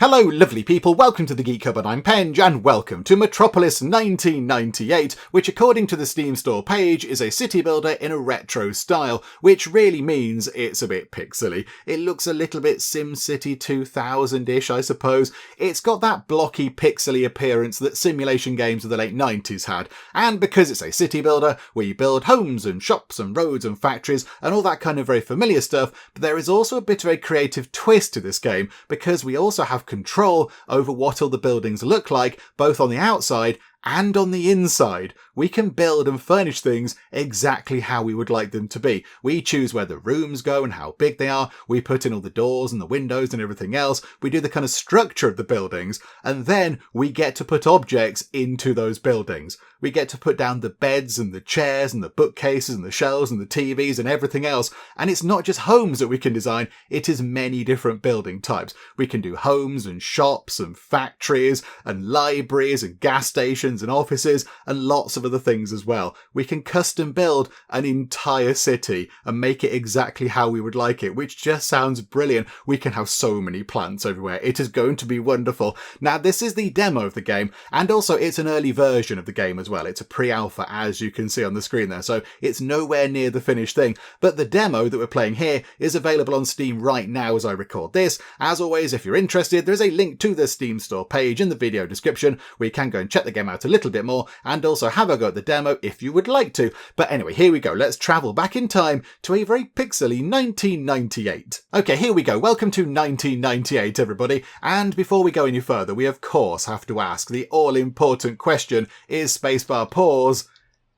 Hello lovely people, welcome to the Geek Cupboard, I'm Penge, and welcome to Metropolis 1998, which according to the Steam store page is a city builder in a retro style, which really means it's a bit pixely. It looks a little bit SimCity 2000-ish, I suppose. It's got that blocky pixely appearance that simulation games of the late 90s had, and because it's a city builder, we build homes and shops and roads and factories and all that kind of very familiar stuff, but there is also a bit of a creative twist to this game, because we also have control over what all the buildings look like, both on the outside and on the inside. We can build and furnish things exactly how we would like them to be. We choose where the rooms go and how big they are. We put in all the doors and the windows and everything else. We do the kind of structure of the buildings, and then we get to put objects into those buildings. We get to put down the beds and the chairs and the bookcases and the shelves and the TVs and everything else. And it's not just homes that we can design, it is many different building types. We can do homes and shops and factories and libraries and gas stations and offices and lots of other things as well. We can custom build an entire city and make it exactly how we would like it, which just sounds brilliant. We can have so many plants everywhere. It is going to be wonderful. Now, this is the demo of the game, and also it's an early version of the game as well. It's a pre-alpha, as you can see on the screen there, so it's nowhere near the finished thing. But the demo that we're playing here is available on Steam right now as I record this. As always, if you're interested, there's a link to the Steam store page in the video description where you can go and check the game out a little bit more and also have a go at the demo if you would like to. But anyway, here we go. Let's travel back in time to a very pixely 1998. Okay, here we go. Welcome to 1998, everybody. And before we go any further, we of course have to ask the all-important question, is spacebar pause?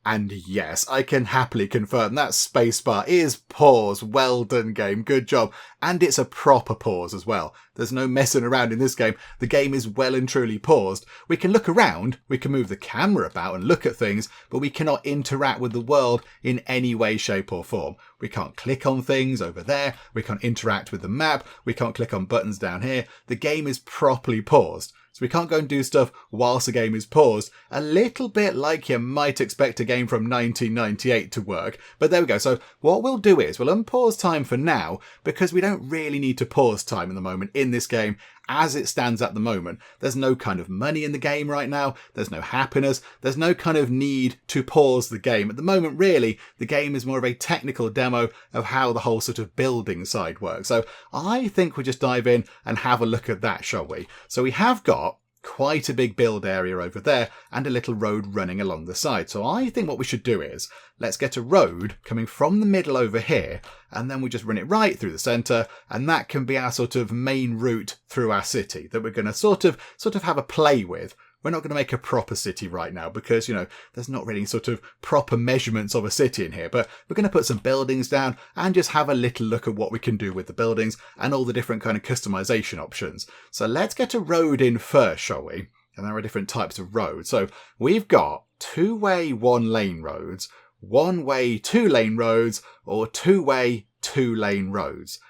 And yes, I can happily confirm that spacebar is pause. Well done, game. Good job. And it's a proper pause as well. There's no messing around in this game. The game is well and truly paused. We can look around, we can move the camera about and look at things, but we cannot interact with the world in any way, shape or form. We can't click on things over there. We can't interact with the map. We can't click on buttons down here. The game is properly paused. So we can't go and do stuff whilst the game is paused. A little bit like you might expect a game from 1998 to work. But there we go. So what we'll do is we'll unpause time for now, because we don't really need to pause time at the moment in this game as it stands at the moment. There's no kind of money in the game right now. There's no happiness. There's no kind of need to pause the game. At the moment, really, the game is more of a technical demo of how the whole sort of building side works. So I think we'll just dive in and have a look at that, shall we? So we have got quite a big build area over there and a little road running along the side. So I think what we should do is let's get a road coming from the middle over here, and then we just run it right through the centre, and that can be our sort of main route through our city that we're going to sort of have a play with. We're not going to make a proper city right now because, you know, there's not really sort of proper measurements of a city in here, but we're going to put some buildings down and just have a little look at what we can do with the buildings and all the different kind of customization options. So let's get a road in first, shall we? And there are different types of roads. So we've got two-way, one-lane roads, one-way, two-lane roads, or two-way, two-lane roads.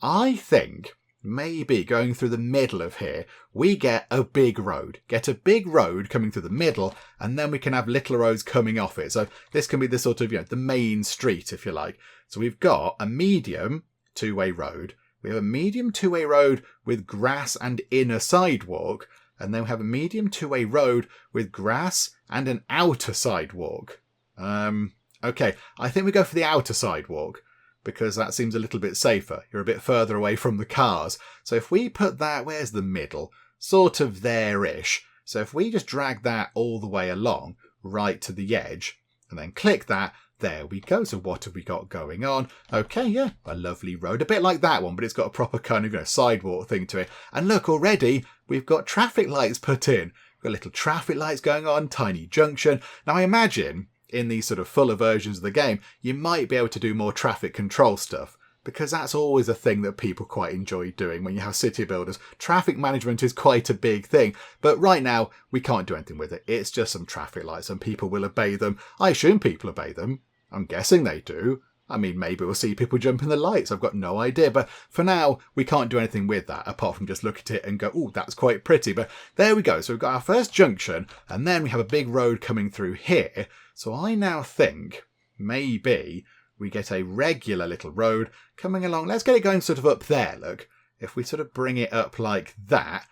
I think maybe going through the middle of here, we get a big road. Get a big road coming through the middle, and then we can have little roads coming off it. So this can be the sort of, you know, the main street, if you like. So we've got a medium two-way road. We have a medium two-way road with grass and inner sidewalk. And then we have a medium two-way road with grass and an outer sidewalk. Okay, I think we go for the outer sidewalk, because that seems a little bit safer. You're a bit further away from the cars. So if we put that, where's the middle? Sort of there-ish. So if we just drag that all the way along, right to the edge, and then click that, there we go. So what have we got going on? Okay, yeah, a lovely road. A bit like that one, but it's got a proper kind of, you know, sidewalk thing to it. And look, already we've got traffic lights put in. We've got little traffic lights going on, tiny junction. Now I imagine in these sort of fuller versions of the game, you might be able to do more traffic control stuff, because that's always a thing that people quite enjoy doing when you have city builders. Traffic management is quite a big thing, but right now we can't do anything with it. It's just some traffic lights and people will obey them. I assume people obey them. I'm guessing they do. I mean, maybe we'll see people jump in the lights. I've got no idea. But for now, we can't do anything with that apart from just look at it and go, oh, that's quite pretty. But there we go. So we've got our first junction, and then we have a big road coming through here. So I now think maybe we get a regular little road coming along. Let's get it going sort of up there, look. If we sort of bring it up like that,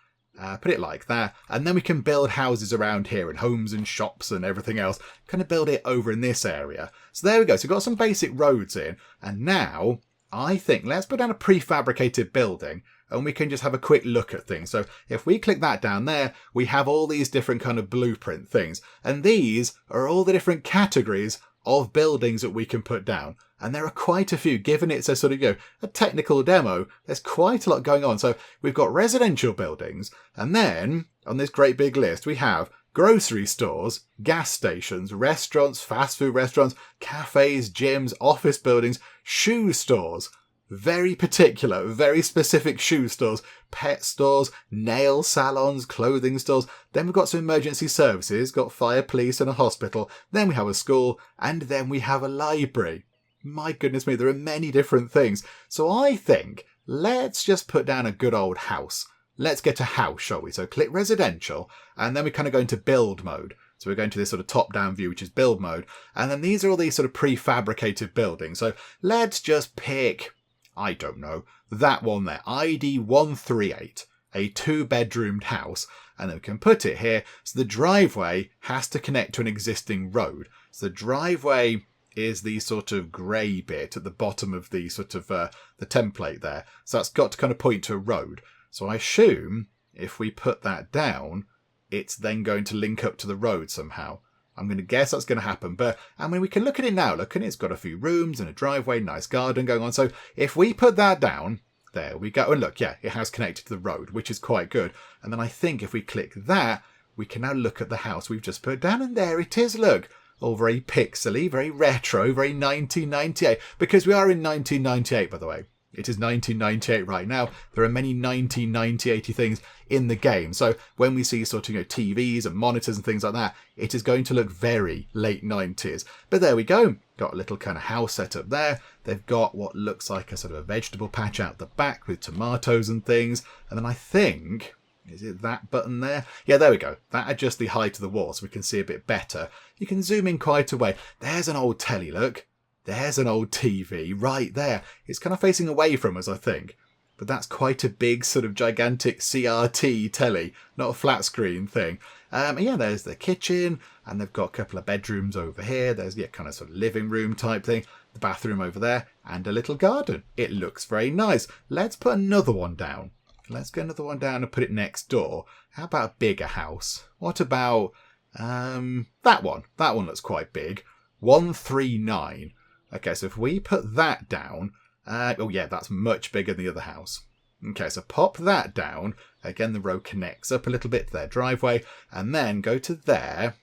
Put it like that, and then we can build houses around here and homes and shops and everything else. Kind of build it over in this area. So there we go. So we've got some basic roads in, and now I think let's put down a prefabricated building and we can just have a quick look at things. So if we click that down there, we have all these different kind of blueprint things, and these are all the different categories of buildings that we can put down. And there are quite a few, given it's a sort of, a technical demo, there's quite a lot going on. So we've got residential buildings, and then on this great big list, we have grocery stores, gas stations, restaurants, fast food restaurants, cafes, gyms, office buildings, shoe stores. Very particular, very specific shoe stores, pet stores, nail salons, clothing stores. Then we've got some emergency services, got fire, police and a hospital. Then we have a school, and then we have a library. My goodness me, there are many different things. So I think let's just put down a good old house. Let's get a house, shall we? So click residential, and then we kind of go into build mode. So we're going to this sort of top-down view, which is build mode. And then these are all these sort of prefabricated buildings. So let's just pick, I don't know, that one there, ID 138, a 2-bedroomed house. And then we can put it here. So the driveway has to connect to an existing road. So the driveway is the sort of grey bit at the bottom of the sort of the template there. So that's got to kind of point to a road. So I assume if we put that down, it's then going to link up to the road somehow. I'm going to guess that's going to happen. But, I mean, we can look at it now. Look at it. It's got a few rooms and a driveway, nice garden going on. So if we put that down, there we go. And look, yeah, it has connected to the road, which is quite good. And then I think if we click that, we can now look at the house we've just put down. And there it is, look. All very pixely, very retro, very 1998. Because we are in 1998, by the way. It is 1998 right now. There are many 1998 things in the game. So when we see sort of TVs and monitors and things like that, it is going to look very late 90s. But there we go. Got a little kind of house set up there. They've got what looks like a sort of a vegetable patch out the back with tomatoes and things. And then I think, is it that button there? Yeah, there we go. That adjusts the height of the wall so we can see a bit better. You can zoom in quite a way. There's an old telly, look. There's an old TV right there. It's kind of facing away from us, I think. But that's quite a big sort of gigantic CRT telly, not a flat screen thing. Yeah, there's the kitchen, and they've got a couple of bedrooms over here. There's kind of sort of living room type thing. The bathroom over there, and a little garden. It looks very nice. Let's put another one down. Let's get another one down and put it next door. How about a bigger house? What about that one? That one looks quite big. 139. Okay, so if we put that down, oh yeah, that's much bigger than the other house. Okay, so pop that down. Again, the road connects up a little bit to their driveway, and then go to there,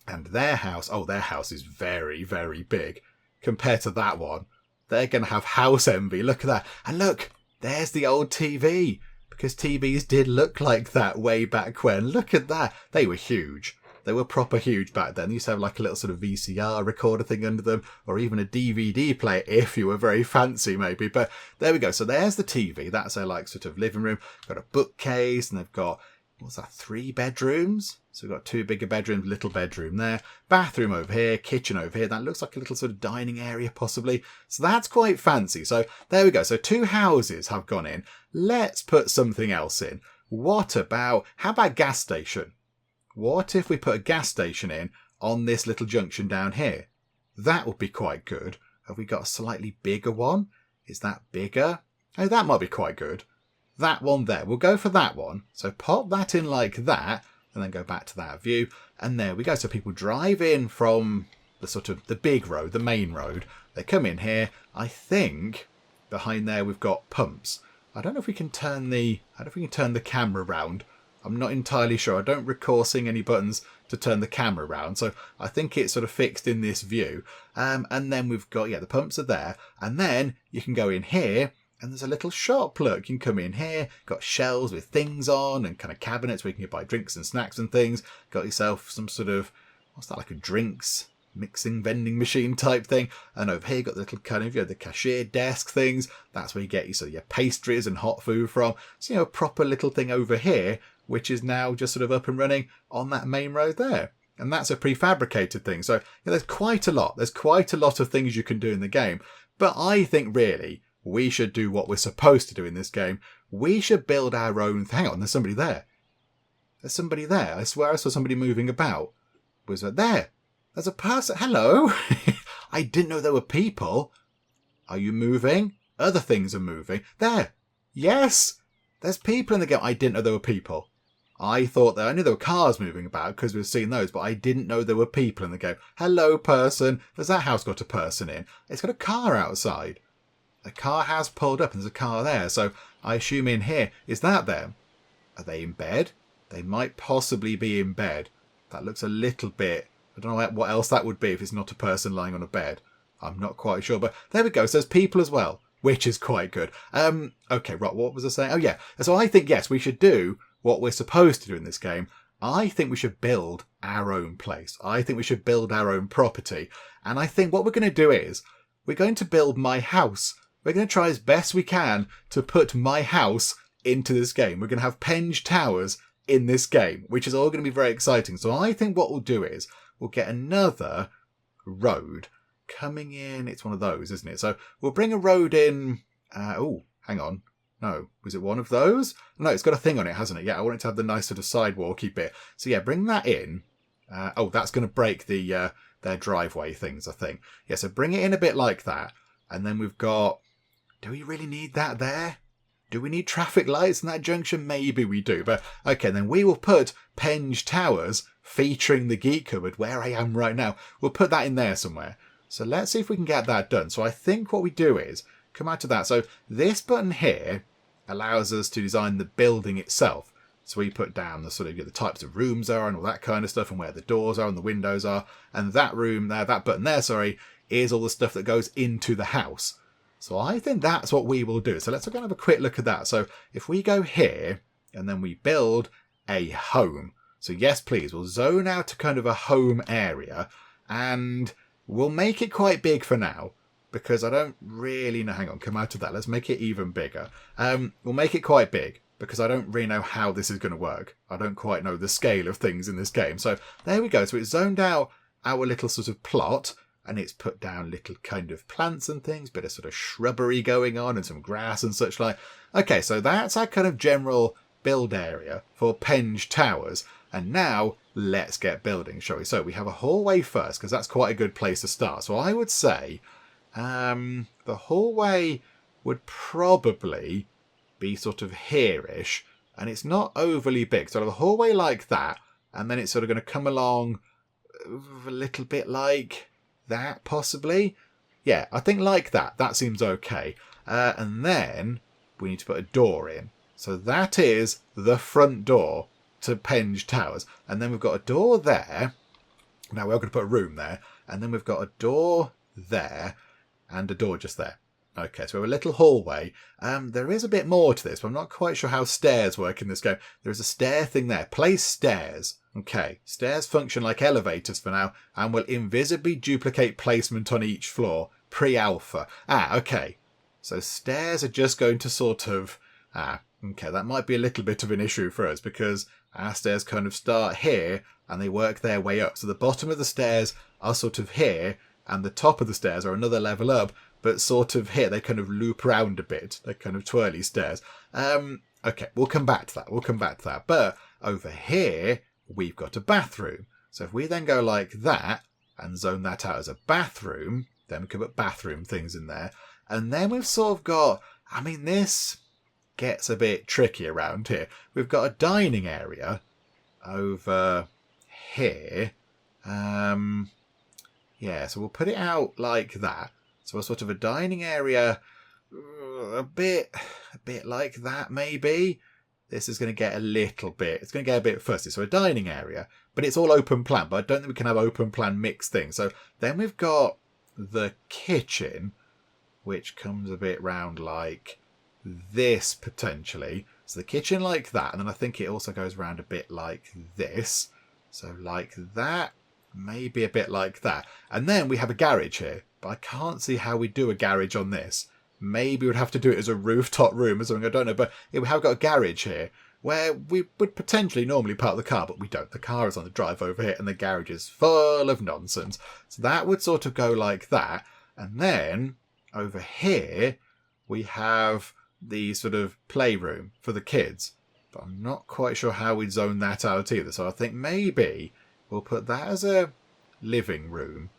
and their house, oh, their house is very, very big compared to that one. They're going to have house envy. Look at that. And look, there's the old TV, because TVs did look like that way back when. Look at that. They were huge. They were proper huge back then. They used to have like a little sort of VCR recorder thing under them, or even a DVD player if you were very fancy maybe. But there we go. So there's the TV. That's their like sort of living room. Got a bookcase, and they've got, what's that, 3 bedrooms? So we've got 2 bigger bedrooms, little bedroom there, bathroom over here, kitchen over here. That looks like a little sort of dining area possibly. So that's quite fancy. So there we go. So 2 houses have gone in. Let's put something else in. How about gas station? What if we put a gas station in on this little junction down here? That would be quite good. Have we got a slightly bigger one? Is that bigger? Oh, that might be quite good. That one there. We'll go for that one. So pop that in like that, and then go back to that view. And there we go. So people drive in from the sort of the big road, the main road. They come in here. I think behind there we've got pumps. I don't know if we can turn the camera around. I'm not entirely sure. I don't recall seeing any buttons to turn the camera around. So I think it's sort of fixed in this view. And then we've got, the pumps are there. And then you can go in here and there's a little shop. Look, you can come in here. Got shelves with things on and kind of cabinets where you can buy drinks and snacks and things. Got yourself some sort of, what's that, like a drinks mixing vending machine type thing. And over here you got the little kind of, the cashier desk things. That's where you get your pastries and hot food from. So, a proper little thing over here, which is now just sort of up and running on that main road there. And that's a prefabricated thing. So there's quite a lot. There's quite a lot of things you can do in the game. But I think really we should do what we're supposed to do in this game. We should build our own... Hang on, there's somebody there. There's somebody there. I swear I saw somebody moving about. Was it there? There's a person. Hello. I didn't know there were people. Are you moving? Other things are moving. There. Yes. There's people in the game. I didn't know there were people. I thought that I knew there were cars moving about because we've seen those, but I didn't know there were people in the game. Hello, person. Has that house got a person in? It's got a car outside. A car has pulled up and there's a car there. So I assume in here, is that them? Are they in bed? They might possibly be in bed. That looks a little bit... I don't know what else that would be if it's not a person lying on a bed. I'm not quite sure, but there we go. So there's people as well, which is quite good. Okay, right, what was I saying? Oh, yeah. So I think, yes, we should do what we're supposed to do in this game. I think we should build our own place. I think we should build our own property. And I think what we're going to do is we're going to build my house. We're going to try as best we can to put my house into this game. We're going to have Penge Towers in this game, which is all going to be very exciting. So I think what we'll do is we'll get another road coming in. It's one of those, isn't it? So we'll bring a road in. Oh, hang on. No, was it one of those? No, it's got a thing on it, hasn't it? Yeah, I want it to have the nice sort of sidewalky bit. So yeah, bring that in. Oh, that's going to break the their driveway things, I think. Yeah, so bring it in a bit like that. And then we've got... Do we really need that there? Do we need traffic lights in that junction? Maybe we do. But okay, then we will put Penge Towers featuring the Geek Cupboard where I am right now. We'll put that in there somewhere. So let's see if we can get that done. So I think what we do is come out to that. So this button here allows us to design the building itself. So we put down the sort of the types of rooms are and all that kind of stuff and where the doors are and the windows are. And that room there, that button there, sorry, is all the stuff that goes into the house. So I think that's what we will do. So let's go and have a quick look at that. So if we go here and then we build a home. So yes, please, we'll zone out to kind of a home area and we'll make it quite big for now because I don't really know. Hang on, come out of that. Let's make it even bigger. We'll make it quite big because I don't really know how this is going to work. I don't quite know the scale of things in this game. So there we go. So it's zoned out our little sort of plot. And it's put down little kind of plants and things, bit of sort of shrubbery going on and some grass and such like. Okay, so that's our kind of general build area for Penge Towers. And now let's get building, shall we? So we have a hallway first, because that's quite a good place to start. So I would say the hallway would probably be sort of here-ish. And it's not overly big. So I have a hallway like that. And then it's sort of going to come along a little bit like... that possibly. Yeah, I think like that. That seems okay. And then we need to put a door in. So that is the front door to Penge Towers. And then we've got a door there. Now we're going to put a room there. And then we've got a door there and a door just there. Okay, so we have a little hallway. There is a bit more to this, but I'm not quite sure how stairs work in this game. There is a stair thing there. Place stairs. Okay, stairs function like elevators for now and will invisibly duplicate placement on each floor. Pre-alpha. Okay. So stairs are just going to sort of... okay, that might be a little bit of an issue for us because our stairs kind of start here and they work their way up. So the bottom of the stairs are sort of here and the top of the stairs are another level up, but sort of here they kind of loop around a bit. They're kind of twirly stairs. Okay, we'll come back to that. But over here... we've got a bathroom. So if we then go like that and zone that out as a bathroom, then we can put bathroom things in there. And then we've sort of got, I mean, this gets a bit tricky around here. We've got a dining area over here. Yeah, so we'll put it out like that. So a sort of a dining area, a bit like that maybe. This is going to get a little bit, it's going to get a bit fussy. So a dining area, but it's all open plan, but I don't think we can have open plan mixed things. So then we've got the kitchen, which comes a bit round like this potentially. So the kitchen like that, and then I think it also goes around a bit like this. So like that, maybe a bit like that. And then we have a garage here, but I can't see how we do a garage on this. Maybe we'd have to do it as a rooftop room or something, I don't know. But we have got a garage here where we would potentially normally park the car, but we don't. The car is on the drive over here and the garage is full of nonsense. So that would sort of go like that. And then over here, we have the sort of playroom for the kids. but I'm not quite sure how we'd zone that out either. So I think maybe we'll put that as a living room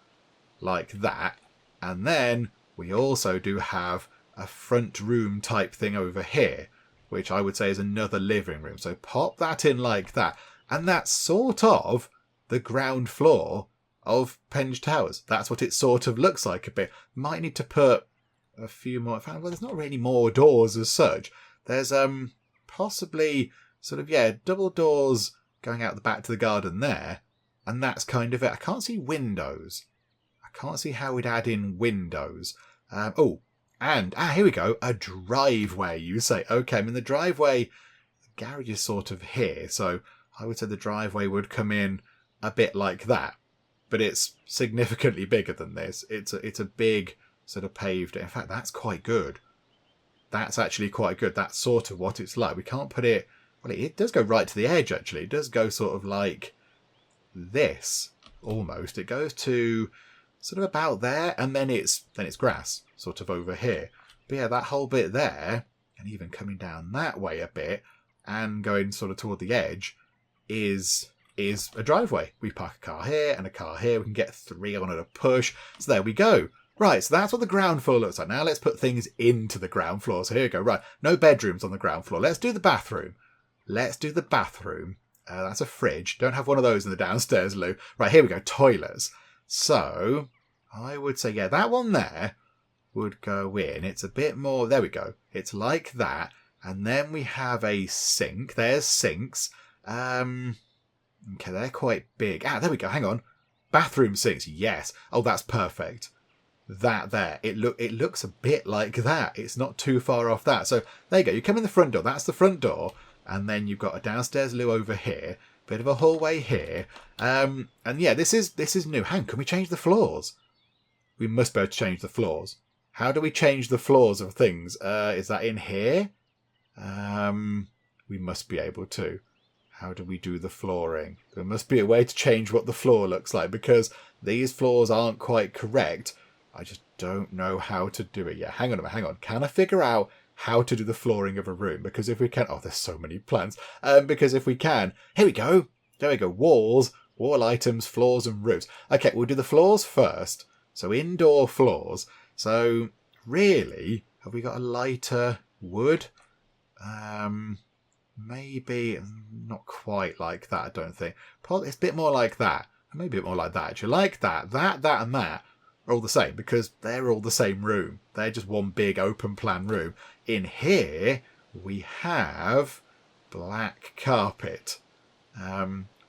like that. And then we also do have a front room type thing over here, which I would say is another living room. So pop that in like that. And that's sort of the ground floor of Penge Towers. That's what it sort of looks like a bit. Might need to put a few more. Well, there's not really more doors as such. There's possibly sort of, yeah, double doors going out the back to the garden there. And that's kind of it. I can't see windows. I can't see how we'd add in windows. Here we go. A driveway, you say. Okay, I mean, the driveway, the garage is sort of here. So I would say the driveway would come in a bit like that. But it's significantly bigger than this. It's a big sort of paved. In fact, that's quite good. That's actually quite good. That's sort of what it's like. We can't put it... Well, it does go right to the edge, actually. It does go sort of like this, almost. It goes to sort of about there, and then it's grass, sort of over here. But yeah, that whole bit there, and even coming down that way a bit, and going sort of toward the edge, is a driveway. We park a car here and a car here. We can get 3 on at a push. So there we go. Right, so that's what the ground floor looks like. Now let's put things into the ground floor. So here we go. Right, no bedrooms on the ground floor. Let's do the bathroom. That's a fridge. Don't have one of those in the downstairs loo. Right, here we go. Toilets. So I would say, yeah, that one there would go in. It's a bit more... There we go. It's like that. And then we have a sink. There's sinks. Okay, they're quite big. There we go. Hang on. Bathroom sinks. Yes. Oh, that's perfect. That there. It looks a bit like that. It's not too far off that. So there you go. You come in the front door. That's the front door. And then you've got a downstairs loo over here. Bit of a hallway here. And yeah, this is new. Hang on, can we change the floors? We must be able to change the floors. How do we change the floors of things? Is that in here? We must be able to. How do we do the flooring? There must be a way to change what the floor looks like, because these floors aren't quite correct. I just don't know how to do it yet. Hang on. Can I figure out how to do the flooring of a room? Because if we can... Oh, there's so many plans. Because if we can... Here we go. There we go. Walls, wall items, floors and roofs. Okay, we'll do the floors first. So indoor floors. So really, have we got a lighter wood? Maybe not quite like that, I don't think. Probably it's a bit more like that. Maybe a bit more like that. Actually, like that, that and that are all the same, because they're all the same room. They're just one big open plan room. In here, we have black carpet.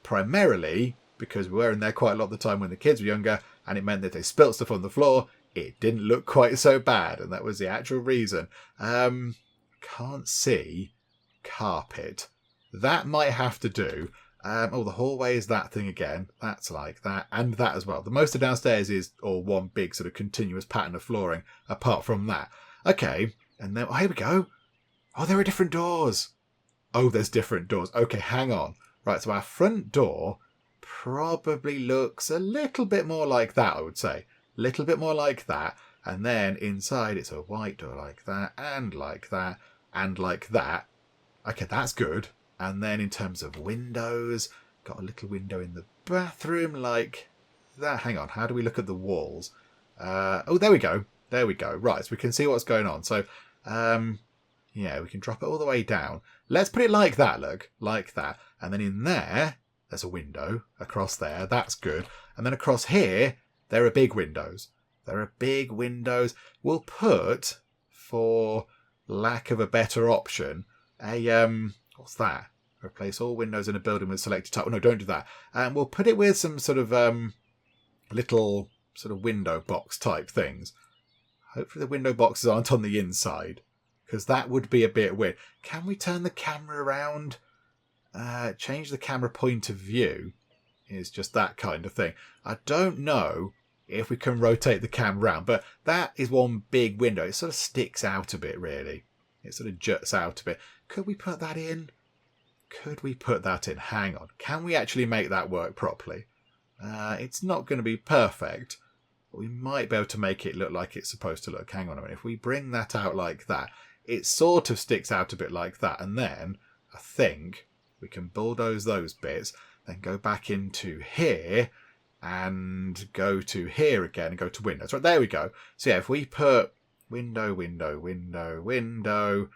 Primarily because we were in there quite a lot of the time when the kids were younger, and it meant that they spilt stuff on the floor. It didn't look quite so bad, and that was the actual reason. Can't see carpet. That might have to do. The hallway is that thing again. That's like that, and that as well. The most of downstairs is all one big sort of continuous pattern of flooring, apart from that. Okay, and then, here we go. Oh, there are different doors. Oh, there's different doors. Okay, hang on. Right, so our front door probably looks a little bit more like that, I would say. A little bit more like that. And then inside it's a white door like that, and like that, and like that. Okay, that's good. And then in terms of windows, got a little window in the bathroom like that. Hang on, how do we look at the walls? Oh, there we go. There we go. Right, so we can see what's going on. So, yeah, we can drop it all the way down. Let's put it like that, look. Like that. And then in there, there's a window across there. That's good. And then across here, there are big windows. There are big windows. We'll put, for lack of a better option, a, what's that? Replace all windows in a building with selected type. Oh, no, don't do that. And we'll put it with some sort of little sort of window box type things. Hopefully the window boxes aren't on the inside, because that would be a bit weird. Can we turn the camera around? Change the camera point of view is just that kind of thing. I don't know if we can rotate the camera around, but that is one big window. It sort of sticks out a bit, really. It sort of juts out a bit. Could we put that in? Could we put that in? Hang on. Can we actually make that work properly? It's not going to be perfect, but we might be able to make it look like it's supposed to look. Hang on a minute. If we bring that out like that, it sort of sticks out a bit like that. And then I think we can bulldoze those bits, then go back into here and go to here again and go to windows. Right, there we go. So yeah, if we put window, window, window, window,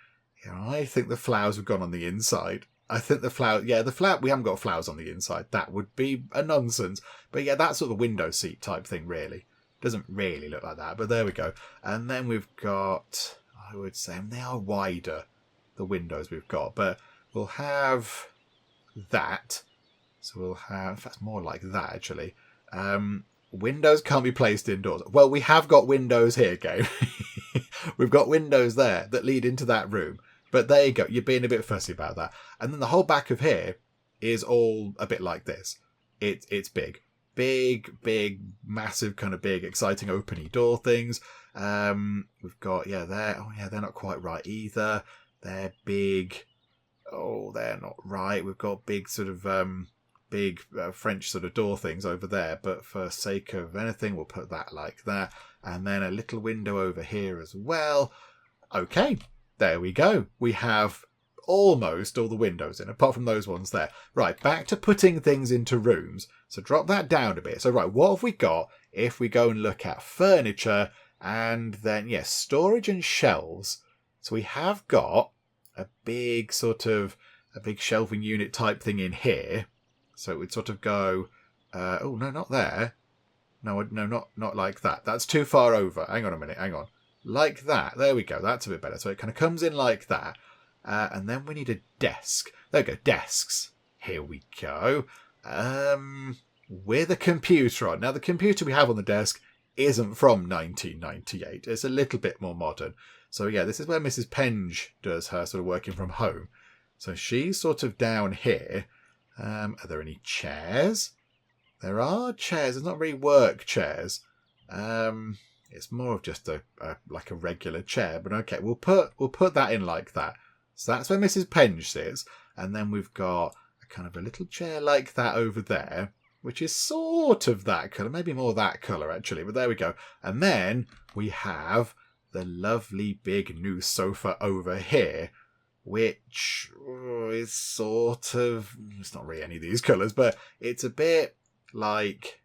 I think the flowers have gone on the inside. I think the flower, we haven't got flowers on the inside. That would be a nonsense. But yeah, that's sort of the window seat type thing, really. Doesn't really look like that, but there we go. And then we've got, I would say, they are wider, the windows we've got, but we'll have that. So we'll have, that's more like that, actually. Windows can't be placed indoors. Well, we have got windows here, game. We've got windows there that lead into that room. But there you go. You're being a bit fussy about that. And then the whole back of here is all a bit like this. It's big. Big, massive, kind of big, exciting openy door things. We've got, they're not quite right either. They're big. Oh, they're not right. We've got big sort of French sort of door things over there. But for sake of anything, we'll put that like that. And then a little window over here as well. Okay. There we go. We have almost all the windows in, apart from those ones there. Right, back to putting things into rooms. So drop that down a bit. So right, what have we got if we go and look at furniture and then, yes, storage and shelves. So we have got a big shelving unit type thing in here. So it would sort of go, oh, no, not there. No, not like that. That's too far over. Hang on a minute, hang on. Like that. There we go. That's a bit better. So it kind of comes in like that. And then we need a desk. There we go. Desks. Here we go. With a computer on. Now, the computer we have on the desk isn't from 1998. It's a little bit more modern. So, yeah, this is where Mrs. Penge does her sort of working from home. So she's sort of down here. Are there any chairs? There are chairs. There's not really work chairs. It's more of just like a regular chair, but okay, we'll put that in like that. So that's where Mrs. Penge sits, and then we've got a kind of a little chair like that over there, which is sort of that colour, maybe more that colour actually, but there we go. And then we have the lovely big new sofa over here, which is sort of, it's not really any of these colours, but it's a bit like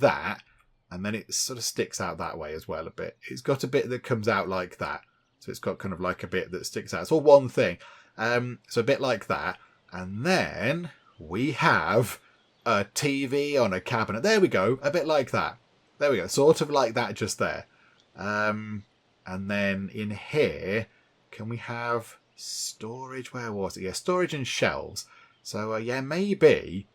that. And then it sort of sticks out that way as well a bit. It's got a bit that comes out like that. So it's got kind of like a bit that sticks out. It's all one thing. So a bit like that. And then we have a TV on a cabinet. There we go. A bit like that. There we go. Sort of like that just there. And then in here, can we have storage? Where was it? Yeah, storage and shelves. So yeah, maybe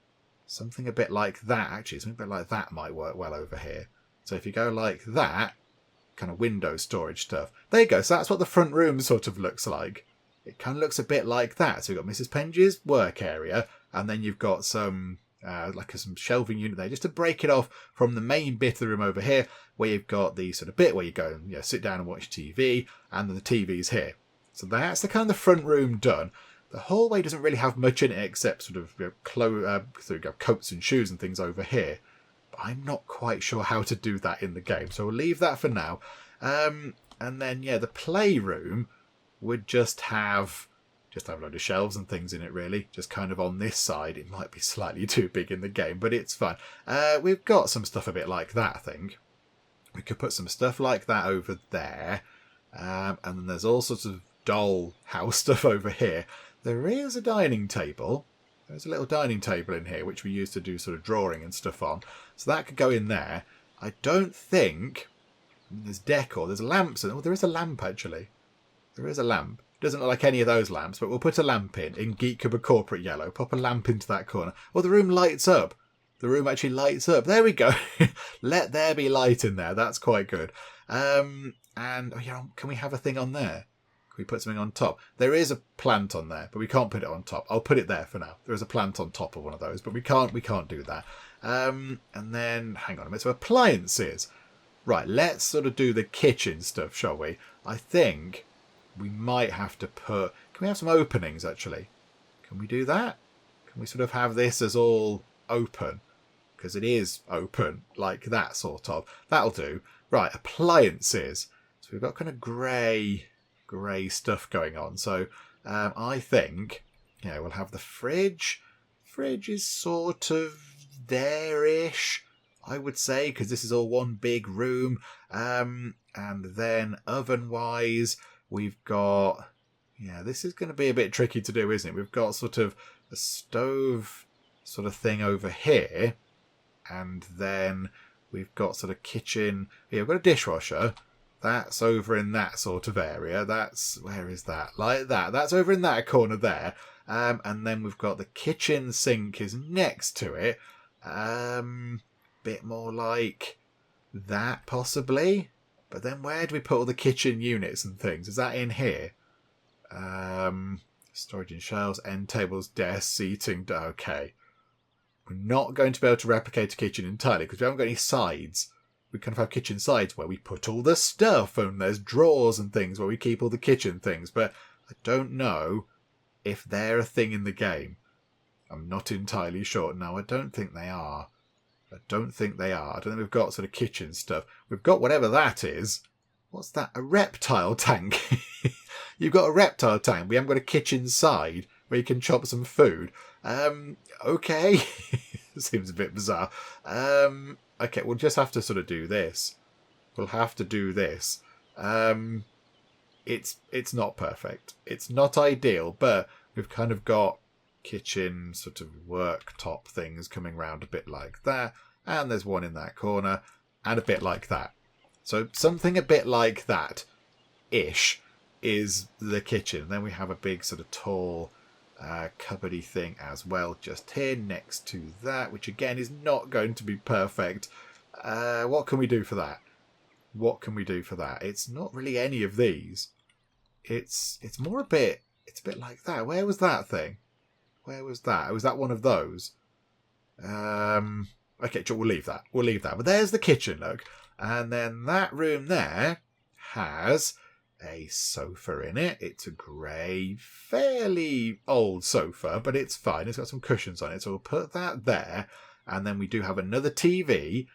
something a bit like that, actually. Something a bit like that might work well over here. So if you go like that, kind of window storage stuff. There you go. So that's what the front room sort of looks like. It kind of looks a bit like that. So you've got Mrs. Penge's work area, and then you've got some some shelving unit there, just to break it off from the main bit of the room over here, where you've got the sort of bit where you go and sit down and watch TV, and then the TV's here. So that's the kind of the front room done. The hallway doesn't really have much in it except sort of coats and shoes and things over here. But I'm not quite sure how to do that in the game, so we'll leave that for now. And then, yeah, the playroom would just have a load of shelves and things in it, really. Just kind of on this side. It might be slightly too big in the game, but it's fun. We've got some stuff a bit like that, I think. We could put some stuff like that over there. And then there's all sorts of doll house stuff over here. There is a dining table. There's a little dining table in here, which we use to do sort of drawing and stuff on. So that could go in there. I don't think... There's decor. There's lamps. Oh, there is a lamp, actually. There is a lamp. Doesn't look like any of those lamps, but we'll put a lamp in Geek Cupboard Corporate Yellow. Pop a lamp into that corner. Oh, the room lights up. The room actually lights up. There we go. Let there be light in there. That's quite good. And can we have a thing on there? We put something on top. There is a plant on there, but we can't put it on top. I'll put it there for now. There is a plant on top of one of those, but we can't do that. And then, hang on a minute. So appliances. Right, let's sort of do the kitchen stuff, shall we? I think we might have to put... Can we have some openings, actually? Can we do that? Can we sort of have this as all open? Because it is open, like that sort of. That'll do. Right, appliances. So we've got kind of grey stuff going on. So I think Yeah, we'll have the fridge. Fridge is sort of there-ish, I would say, because this is all one big room. And then oven-wise, we've got... Yeah, this is going to be a bit tricky to do, isn't it? We've got sort of a stove sort of thing over here. And then we've got sort of kitchen. Yeah, we've got a dishwasher. That's over in that sort of area. Where is that? Like that. That's over in that corner there. And then we've got the kitchen sink is next to it. Bit more like that, possibly. But then where do we put all the kitchen units and things? Is that in here? Storage and shelves, end tables, desks, seating. Okay. We're not going to be able to replicate a kitchen entirely because we haven't got any sides. We kind of have kitchen sides where we put all the stuff, and there's drawers and things where we keep all the kitchen things. But I don't know if they're a thing in the game. I'm not entirely sure. No, I don't think they are. I don't think we've got sort of kitchen stuff. We've got whatever that is. What's that? A reptile tank. You've got a reptile tank. We haven't got a kitchen side where you can chop some food. Okay. Seems a bit bizarre. Okay, we'll just have to sort of do this. We'll have to do this. It's not perfect. It's not ideal, but we've kind of got kitchen sort of worktop things coming round a bit like that. And there's one in that corner and a bit like that. So something a bit like that-ish is the kitchen. Then we have a big sort of tall cupboardy thing as well just here next to that, which again is not going to be perfect. What can we do for that? It's not really any of these. It's more a bit like that. Where was that thing? Where was that? Was that one of those? Okay, we'll leave that. But there's the kitchen, look. And then that room there has a sofa in it. It's a grey, fairly old sofa, but it's fine. It's got some cushions on it, so we'll put that there. And then we do have another TV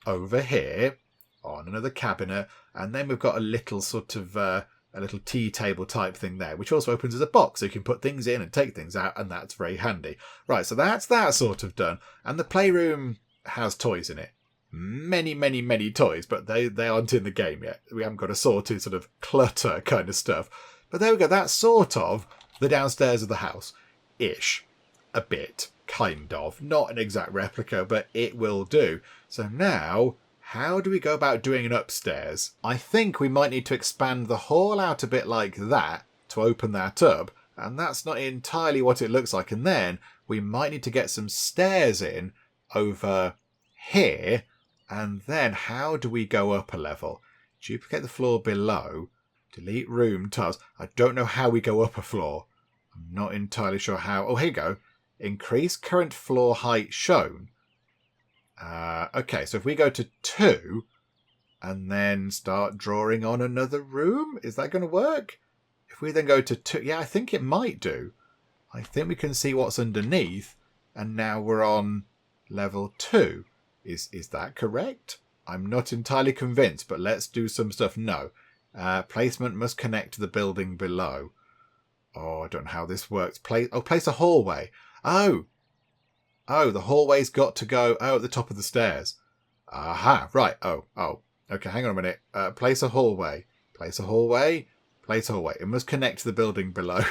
over here on another cabinet. And then we've got a little sort of a little tea table type thing there, which also opens as a box, so you can put things in and take things out, and that's very handy. Right, so that's that sort of done. And the playroom has toys in it. Many, many, many toys, but they aren't in the game yet. We haven't got a sorted sort of clutter kind of stuff. But there we go. That's sort of the downstairs of the house-ish. A bit, kind of. Not an exact replica, but it will do. So now, how do we go about doing an upstairs? I think we might need to expand the hall out a bit like that to open that up. And that's not entirely what it looks like. And then we might need to get some stairs in over here. And then how do we go up a level? Duplicate the floor below. Delete room tiles. I don't know how we go up a floor. I'm not entirely sure how. Oh, here you go. Increase current floor height shown. Okay, so if we go to 2 and then start drawing on another room, is that going to work? If we then go to 2, yeah, I think it might do. I think we can see what's underneath, and now we're on level 2. Is that correct? I'm not entirely convinced, but let's do some stuff. No. Placement must connect to the building below. Oh, I don't know how this works. Place a hallway. Oh, the hallway's got to go at the top of the stairs. Aha, right. Oh. Okay, hang on a minute. Place a hallway. It must connect to the building below.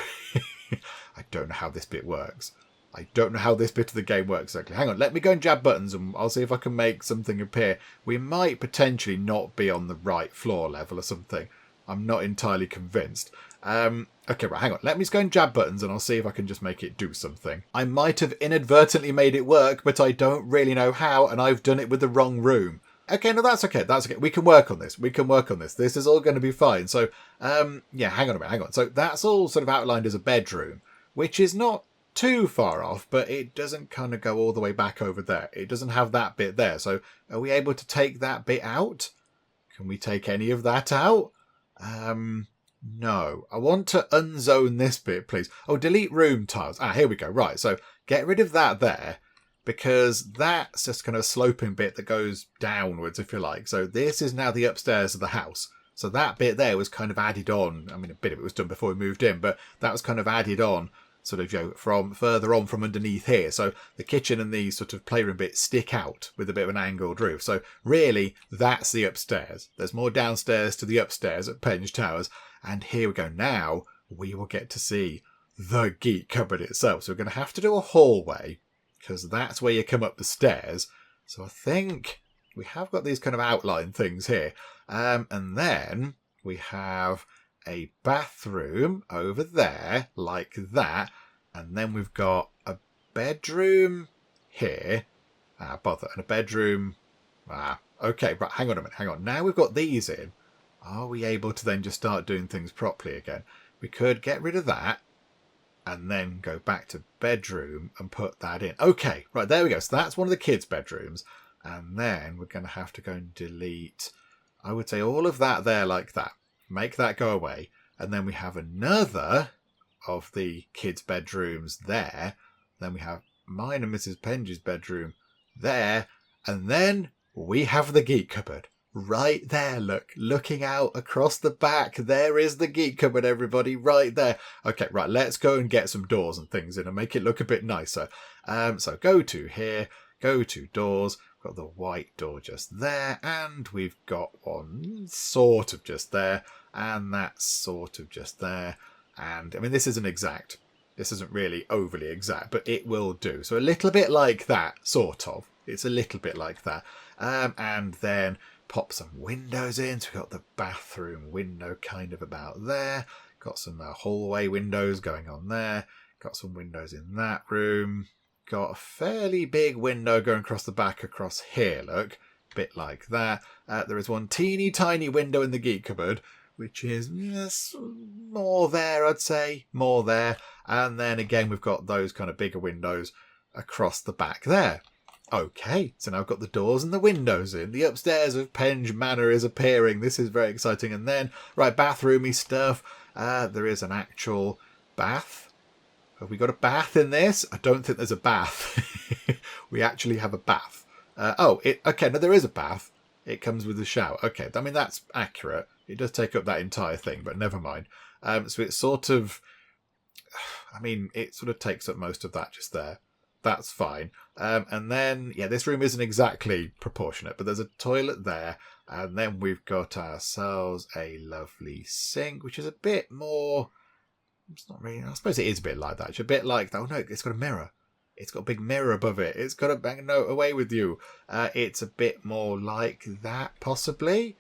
I don't know how this bit works. I don't know how this bit of the game works exactly. Hang on, let me go and jab buttons and I'll see if I can make something appear. We might potentially not be on the right floor level or something. I'm not entirely convinced. Okay, right, hang on. Let me just go and jab buttons and I'll see if I can just make it do something. I might have inadvertently made it work, but I don't really know how, and I've done it with the wrong room. Okay, no, that's okay. We can work on this. This is all going to be fine. So, yeah, hang on a minute. So that's all sort of outlined as a bedroom, which is not too far off, but it doesn't kind of go all the way back over there. It doesn't have that bit there. So are we able to take that bit out? Can we take any of that out? No. I want to unzone this bit, please. Oh, delete room tiles. Here we go. Right. So get rid of that there, because that's just kind of a sloping bit that goes downwards, if you like. So this is now the upstairs of the house. So that bit there was kind of added on. I mean, a bit of it was done before we moved in, but that was kind of added on sort of, from further on from underneath here. So the kitchen and these sort of playroom bits stick out with a bit of an angled roof. So really, that's the upstairs. There's more downstairs to the upstairs at Penge Towers. And here we go. Now we will get to see the Geek cupboard itself. So we're going to have to do a hallway because that's where you come up the stairs. So I think we have got these kind of outline things here. And then we have a bathroom over there like that, and then we've got a bedroom here, bother, and a bedroom, okay, right, hang on, now we've got these in, are we able to then just start doing things properly again? We could get rid of that and then go back to bedroom and put that in. Okay, right, there we go. So that's one of the kids' bedrooms, and then we're going to have to go and delete, I would say, all of that there like that. Make that go away. And then we have another of the kids' bedrooms there. Then we have mine and Mrs. Penge's bedroom there. And then we have the Geek cupboard right there. Look, looking out across the back. There is the Geek cupboard, everybody, right there. Okay, right, let's go and get some doors and things in and make it look a bit nicer. So go to here, go to doors. Got the white door just there, and we've got one sort of just there, and that's sort of just there. And I mean, this isn't exact. This isn't really overly exact, but it will do. So a little bit like that, sort of. It's a little bit like that. And then pop some windows in. So we've got the bathroom window kind of about there. Got some hallway windows going on there. Got some windows in that room. Got a fairly big window going across the back across here, look. Bit like that. There is one teeny tiny window in the Geek cupboard, which is more there, I'd say. More there. And then again, we've got those kind of bigger windows across the back there. Okay, so now I've got the doors and the windows in. The upstairs of Penge Manor is appearing. This is very exciting. And then, right, bathroomy stuff. There is an actual bath. Have we got a bath in this? I don't think there's a bath. We actually have a bath. Okay, no, there is a bath. It comes with a shower. Okay, I mean, that's accurate. It does take up that entire thing, but never mind. So it's sort of, I mean, it sort of takes up most of that just there. That's fine. And then, yeah, this room isn't exactly proportionate, but there's a toilet there. And then we've got ourselves a lovely sink, which is a bit more... It's not really... I suppose it is a bit like that. It's a bit like that. Oh, no, it's got a mirror. It's got a big mirror above it. It's got a bang note away with you. It's a bit more like that, possibly.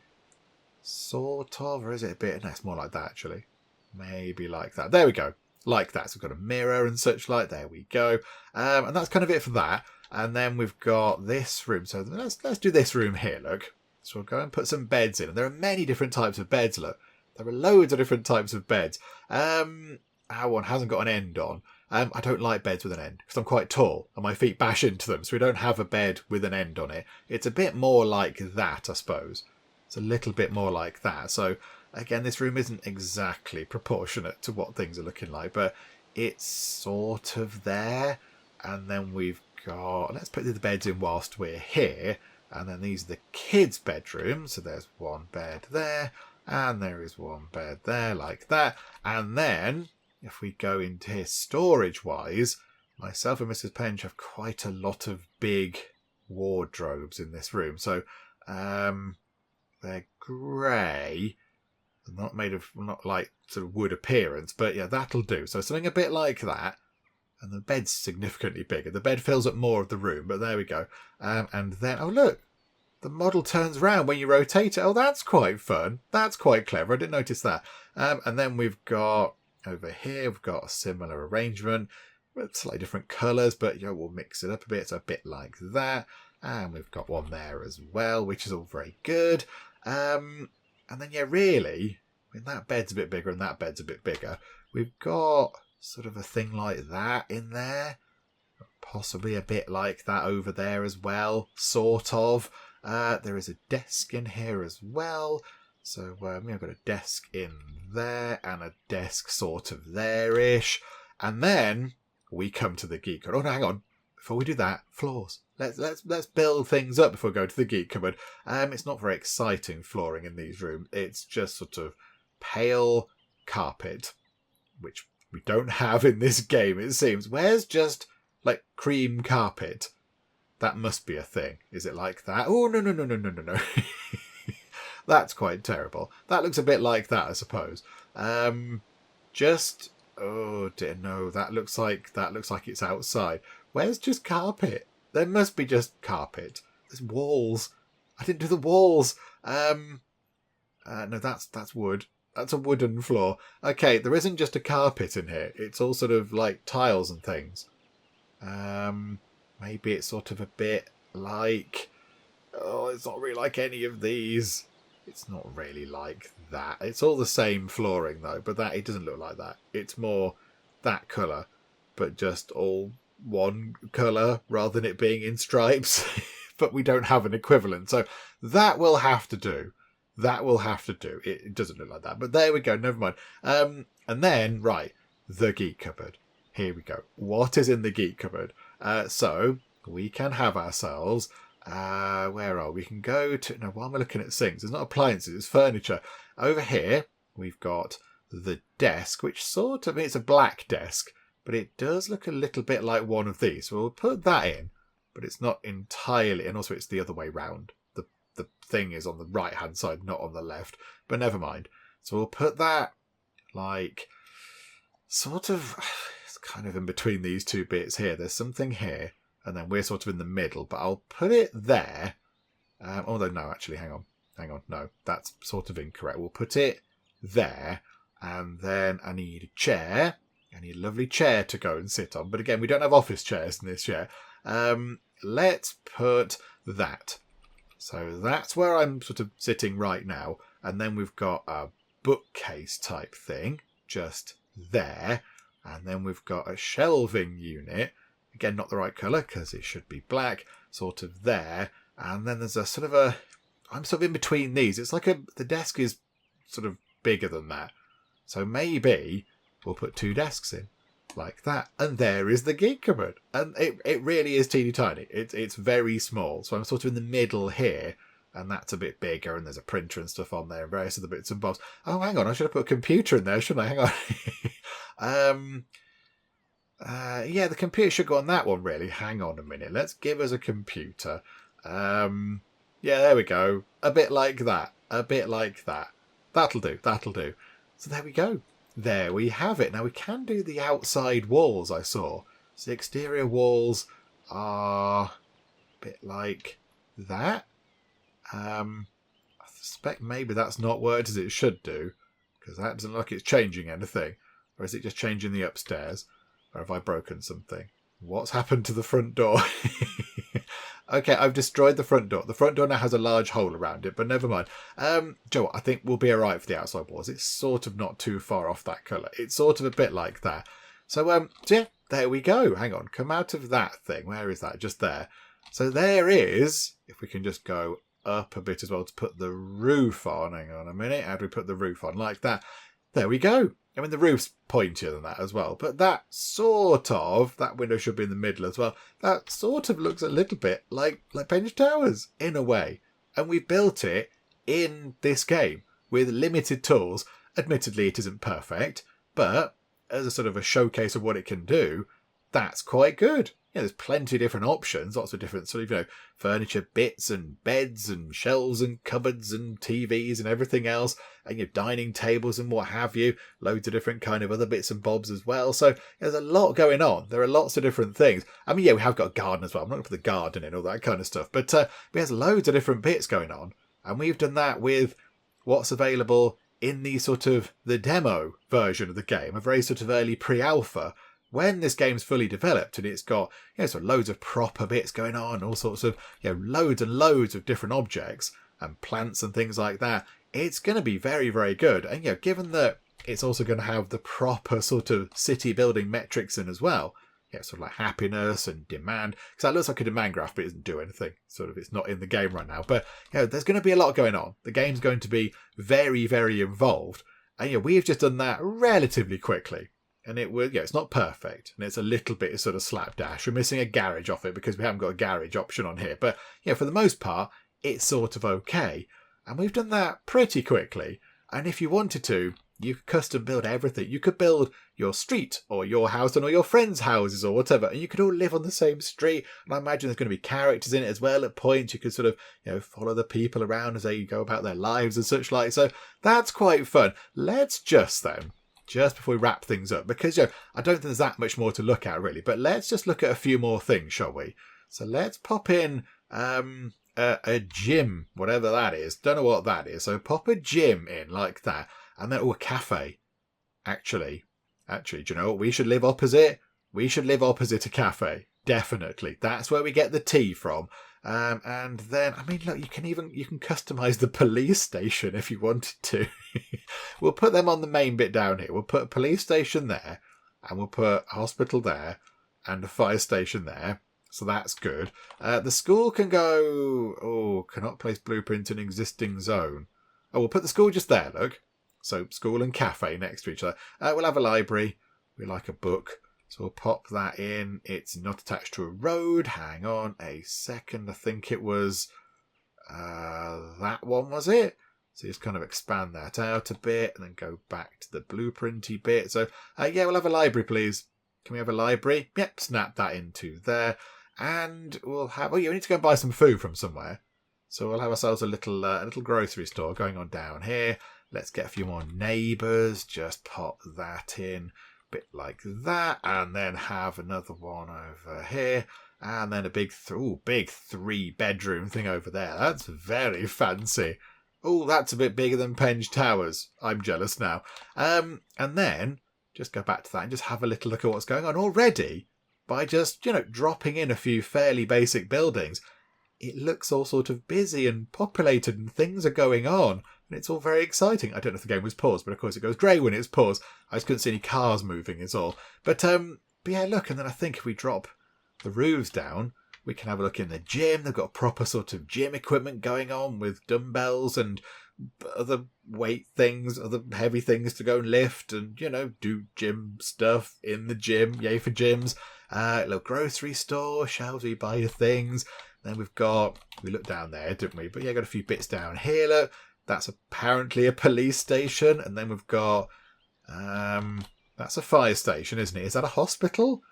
Sort of. Or is it a bit... No, it's more like that, actually. Maybe like that. There we go. Like that. So we've got a mirror and such like. There we go. And that's kind of it for that. And then we've got this room. So let's do this room here, look. So we'll go and put some beds in. And there are many different types of beds, look. There are loads of different types of beds. Our one hasn't got an end on. I don't like beds with an end because I'm quite tall and my feet bash into them. So we don't have a bed with an end on it. It's a bit more like that, I suppose. It's a little bit more like that. So again, this room isn't exactly proportionate to what things are looking like, but it's sort of there. And then we've got, let's put the beds in whilst we're here. And then these are the kids' bedrooms. So there's one bed there. And there is one bed there, like that. And then, if we go into here storage-wise, myself and Mrs. Penge have quite a lot of big wardrobes in this room. So, they're grey. They're not made of, not like sort of wood appearance, but yeah, that'll do. So something a bit like that. And the bed's significantly bigger. The bed fills up more of the room, but there we go. And then, oh look. The model turns round when you rotate it. Oh, that's quite fun. That's quite clever. I didn't notice that. And then we've got over here, we've got a similar arrangement with slightly different colours, but we'll mix it up a bit. So a bit like that. And we've got one there as well, which is all very good. And then, yeah, really, I mean, that bed's a bit bigger and that bed's a bit bigger. We've got sort of a thing like that in there. Possibly a bit like that over there as well, sort of. There is a desk in here as well. So I've got a desk in there and a desk sort of there-ish. And then we come to the Geek cupboard. Oh, no, hang on. Before we do that, floors. Let's build things up before we go to the Geek cupboard. It's not very exciting flooring in these rooms. It's just sort of pale carpet, which we don't have in this game, it seems. Where's just, like, cream carpet? That must be a thing. Is it like that? Oh, no, no, no, no, no, no, no. That's quite terrible. That looks a bit like that, I suppose. Oh dear, no. That looks like it's outside. Where's just carpet? There must be just carpet. There's walls. I didn't do the walls. No, that's wood. That's a wooden floor. Okay, there isn't just a carpet in here. It's all sort of like tiles and things. Maybe it's sort of a bit like... Oh, it's not really like any of these. It's not really like that. It's all the same flooring though, but it doesn't look like that. It's more that colour, but just all one colour rather than it being in stripes. But we don't have an equivalent. So that will have to do. That will have to do. It doesn't look like that. But there we go. Never mind. And then, right, the Geek Cupboard. Here we go. What is in the Geek Cupboard? So we can have ourselves... where are we? We can go to... No, why am I looking at sinks? It's not appliances, it's furniture. Over here, we've got the desk, which sort of... It's a black desk, but it does look a little bit like one of these. So we'll put that in, but it's not entirely... And also it's the other way round. The thing is on the right-hand side, not on the left. But never mind. So we'll put that, like, sort of... It's kind of in between these two bits here. There's something here. And then we're sort of in the middle, but I'll put it there. Although, no, actually, hang on. No, that's sort of incorrect. We'll put it there. And then I need a chair. I need a lovely chair to go and sit on. But again, we don't have office chairs in this chair. Let's put that. So that's where I'm sort of sitting right now. And then we've got a bookcase type thing just there. And then we've got a shelving unit. Again, not the right colour because it should be black, sort of there. And then there's a sort of a... I'm sort of in between these. It's like the desk is sort of bigger than that. So maybe we'll put two desks in like that. And there is the Geek Cupboard. And it really is teeny tiny. It's very small. So I'm sort of in the middle here. And that's a bit bigger. And there's a printer and stuff on there and various other bits and bobs. Oh, hang on. I should have put a computer in there, shouldn't I? Hang on. Yeah, the computer should go on that one, really. Hang on a minute. Let's give us a computer. Yeah, there we go. A bit like that. That'll do. So there we go. There we have it. Now, we can do the outside walls, I saw. So the exterior walls are a bit like that. I suspect maybe that's not worked as it should do, because that doesn't look like it's changing anything. Or is it just changing the upstairs? Or have I broken something? What's happened to the front door? Okay, I've destroyed the front door. The front door now has a large hole around it, but never mind. Joe, I think we'll be alright for the outside walls. It's sort of not too far off that colour. It's sort of a bit like that. So yeah, there we go. Hang on, come out of that thing. Where is that? Just there. So there is, if we can just go up a bit as well to put the roof on. Hang on a minute. How do we put the roof on? Like that. There we go. I mean, the roof's pointier than that as well. But that window should be in the middle as well. That sort of looks a little bit like Penge Towers in a way. And we built it in this game with limited tools. Admittedly, it isn't perfect. But as a sort of a showcase of what it can do, that's quite good. Yeah, there's plenty of different options, lots of different sort of, furniture bits and beds and shelves and cupboards and TVs and everything else, and your dining tables and what have you, loads of different kind of other bits and bobs as well. So there's a lot going on. There are lots of different things. I mean, yeah, we have got a garden as well. I'm not going to put the garden in, all that kind of stuff, but there's loads of different bits going on, and we've done that with what's available in the sort of the demo version of the game, a very sort of early pre-alpha. When this game's fully developed and it's got, sort of loads of proper bits going on, all sorts of, loads and loads of different objects and plants and things like that, it's going to be very, very good. And, given that it's also going to have the proper sort of city building metrics in as well, sort of like happiness and demand, because that looks like a demand graph, but it doesn't do anything. Sort of, it's not in the game right now. But, there's going to be a lot going on. The game's going to be very, very involved. And, we've just done that relatively quickly. And it will, it's not perfect. And it's a little bit sort of slapdash. We're missing a garage off it because we haven't got a garage option on here. But, for the most part, it's sort of okay. And we've done that pretty quickly. And if you wanted to, you could custom build everything. You could build your street or your house and all your friends' houses or whatever, and you could all live on the same street. And I imagine there's going to be characters in it as well at points. You could sort of, follow the people around as they go about their lives and such like. So that's quite fun. Let's just before we wrap things up, because I don't think there's that much more to look at really, but let's just look at a few more things, shall we? So let's pop in a gym, whatever that is. Don't know what that is. So pop a gym in like that. And then, a cafe. Actually, do you know what? We should live opposite. We should live opposite a cafe. Definitely. That's where we get the tea from. And then, look, you can customize the police station if you wanted to. We'll put them on the main bit down here. We'll put a police station there, and we'll put a hospital there, and a fire station there. So that's good. The school can go... cannot place blueprint in existing zone. We'll put the school just there, look. So school and cafe next to each other. We'll have a library. We like a book. So we'll pop that in. It's not attached to a road. Hang on a second. I think it was that one, was it? So just kind of expand that out a bit and then go back to the blueprinty bit. So we'll have a library, please. Can we have a library? Yep, snap that into there. And we'll have... we need to go and buy some food from somewhere. So we'll have ourselves a little grocery store going on down here. Let's get a few more neighbours. Just pop that in. Bit like that. And then have another one over here. And then a big 3-bedroom thing over there. That's very fancy. Oh, that's a bit bigger than Penge Towers. I'm jealous now. And then just go back to that and just have a little look at what's going on already. By just, dropping in a few fairly basic buildings, it looks all sort of busy and populated and things are going on. And it's all very exciting. I don't know if the game was paused, but of course it goes grey when it's paused. I just couldn't see any cars moving is all. But yeah, look, and then I think if we drop the roofs down, we can have a look in the gym. They've got proper sort of gym equipment going on with dumbbells and other weight things, other heavy things to go and lift and, do gym stuff in the gym. Yay for gyms. A little grocery store, shelves where you buy your things. Then we looked down there, didn't we? But yeah, got a few bits down here. Look, that's apparently a police station. And then we've got, that's a fire station, isn't it? Is that a hospital?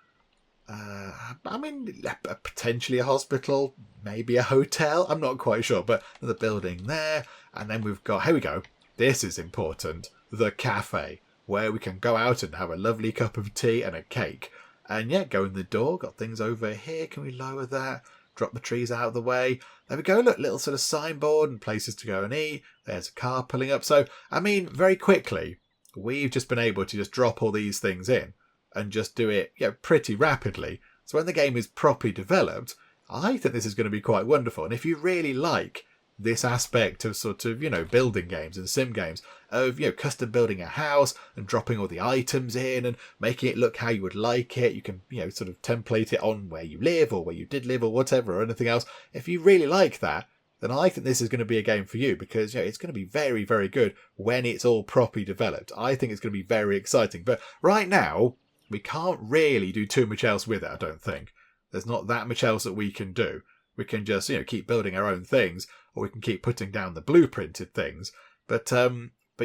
Potentially a hospital, maybe a hotel. I'm not quite sure, but another building there. And then we've got, here we go. This is important. The cafe, where we can go out and have a lovely cup of tea and a cake. And yeah, go in the door. Got things over here. Can we lower that? Drop the trees out of the way. There we go. Look, little sort of signboard and places to go and eat. There's a car pulling up. So, very quickly, we've just been able to just drop all these things in and just do it pretty rapidly. So when the game is properly developed, I think this is going to be quite wonderful. And if you really like this aspect of sort of, building games and sim games, of, custom building a house and dropping all the items in and making it look how you would like it. You can, sort of template it on where you live or where you did live or whatever or anything else. If you really like that, then I think this is going to be a game for you because, it's going to be very, very good when it's all properly developed. I think it's going to be very exciting. But right now, we can't really do too much else with it, I don't think. There's not that much else that we can do. We can just, keep building our own things, or we can keep putting down the blueprinted things. But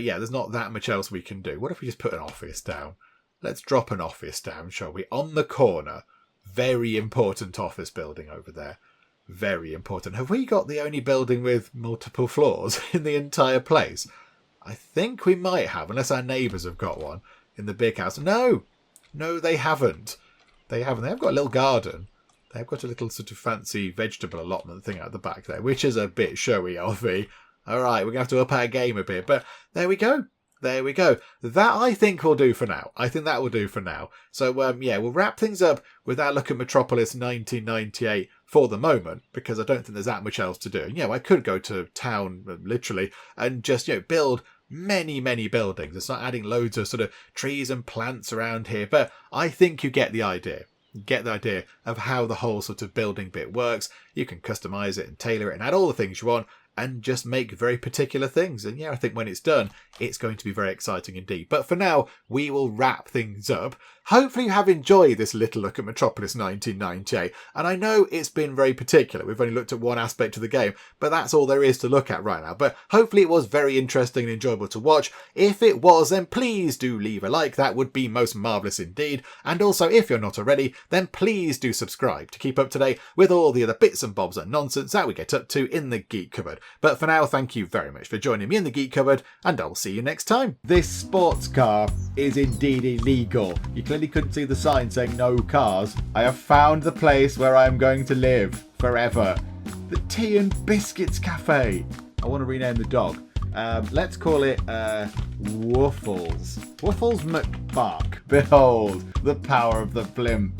yeah, there's not that much else we can do. What if we just put an office down? Let's drop an office down, shall we? On the corner. Very important office building over there. Very important. Have we got the only building with multiple floors in the entire place? I think we might have, unless our neighbours have got one in the big house. No, they haven't. They have got a little garden. They've got a little sort of fancy vegetable allotment thing out the back there, which is a bit showy, LV. All right, we're going to have to up our game a bit, but there we go. There we go. That I think will do for now. I think that will do for now. So, we'll wrap things up with our look at Metropolis 1998 for the moment, because I don't think there's that much else to do. I could go to town, literally, and just, build many, many buildings. It's not adding loads of sort of trees and plants around here, but I think you get the idea. Get the idea of how the whole sort of building bit works. You can customize it and tailor it and add all the things you want and just make very particular things. And I think when it's done, it's going to be very exciting indeed. But for now, we will wrap things up. hopefully you have enjoyed this little look at Metropolis 1998, and I know it's been very particular. We've only looked at one aspect of the game, but that's all there is to look at right now. But hopefully it was very interesting and enjoyable to watch. If it was, then please do leave a like. That would be most marvellous indeed. And also, if you're not already, then please do subscribe to keep up to date with all the other bits and bobs and nonsense that we get up to in the Geek Cupboard. But for now, thank you very much for joining me in the Geek Cupboard, and I'll see you next time. This sports car is indeed illegal. You clearly couldn't see the sign saying no cars. I have found the place where I am going to live forever. The Tea and Biscuits Cafe. I want to rename the dog. Let's call it Woofles. Woofles McBuck. Behold, the power of the blimp.